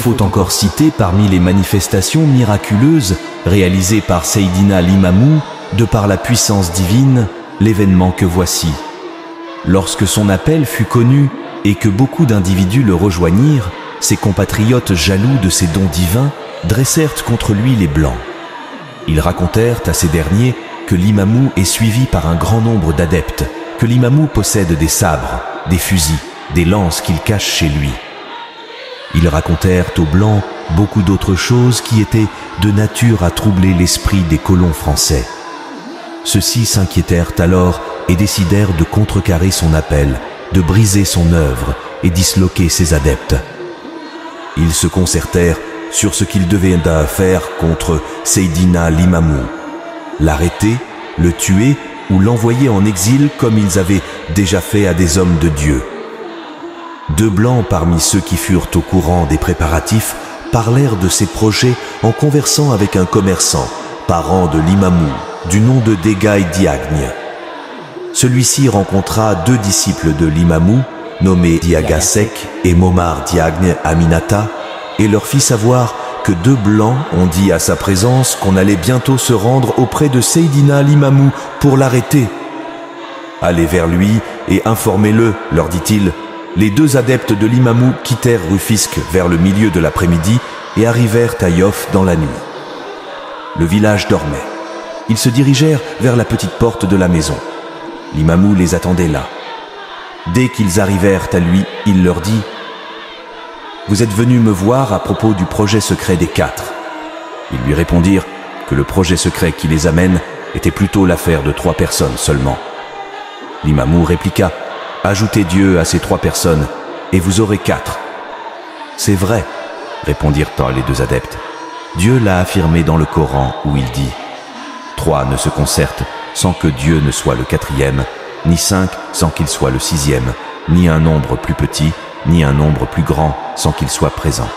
faut encore citer parmi les manifestations miraculeuses réalisées par Seydina Limamou, de par la puissance divine, l'événement que voici. Lorsque son appel fut connu et que beaucoup d'individus le rejoignirent, ses compatriotes jaloux de ses dons divins dressèrent contre lui les Blancs. Ils racontèrent à ces derniers que Limamou est suivi par un grand nombre d'adeptes, que Limamou possède des sabres, des fusils, des lances qu'il cache chez lui. Ils racontèrent aux Blancs beaucoup d'autres choses qui étaient de nature à troubler l'esprit des colons français. Ceux-ci s'inquiétèrent alors et décidèrent de contrecarrer son appel, de briser son œuvre et disloquer ses adeptes. Ils se concertèrent sur ce qu'ils devaient faire contre Seydina Limamou: l'arrêter, le tuer ou l'envoyer en exil comme ils avaient déjà fait à des hommes de Dieu. Deux Blancs parmi ceux qui furent au courant des préparatifs parlèrent de ces projets en conversant avec un commerçant, parent de Limamou, du nom de Degaï Diagne. Celui-ci rencontra deux disciples de Limamou, nommés Diagasek et Momar Diagne Aminata, et leur fit savoir que deux Blancs ont dit à sa présence qu'on allait bientôt se rendre auprès de Seydina Limamou pour l'arrêter. « Allez vers lui et informez-le, leur dit-il. » Les deux adeptes de Limamou quittèrent Rufisque vers le milieu de l'après-midi et arrivèrent à Yoff dans la nuit. Le village dormait. Ils se dirigèrent vers la petite porte de la maison. Limamou les attendait là. Dès qu'ils arrivèrent à lui, il leur dit: « Vous êtes venus me voir à propos du projet secret des 4. » Ils lui répondirent que le projet secret qui les amène était plutôt l'affaire de 3 personnes seulement. Limamou répliqua: « Ajoutez Dieu à ces 3 personnes, et vous aurez 4. » « C'est vrai, » répondirent les deux adeptes. Dieu l'a affirmé dans le Coran où il dit: « 3 ne se concertent sans que Dieu ne soit le 4e, ni 5 sans qu'il soit le 6e, ni un nombre plus petit, ni un nombre plus grand sans qu'il soit présent. »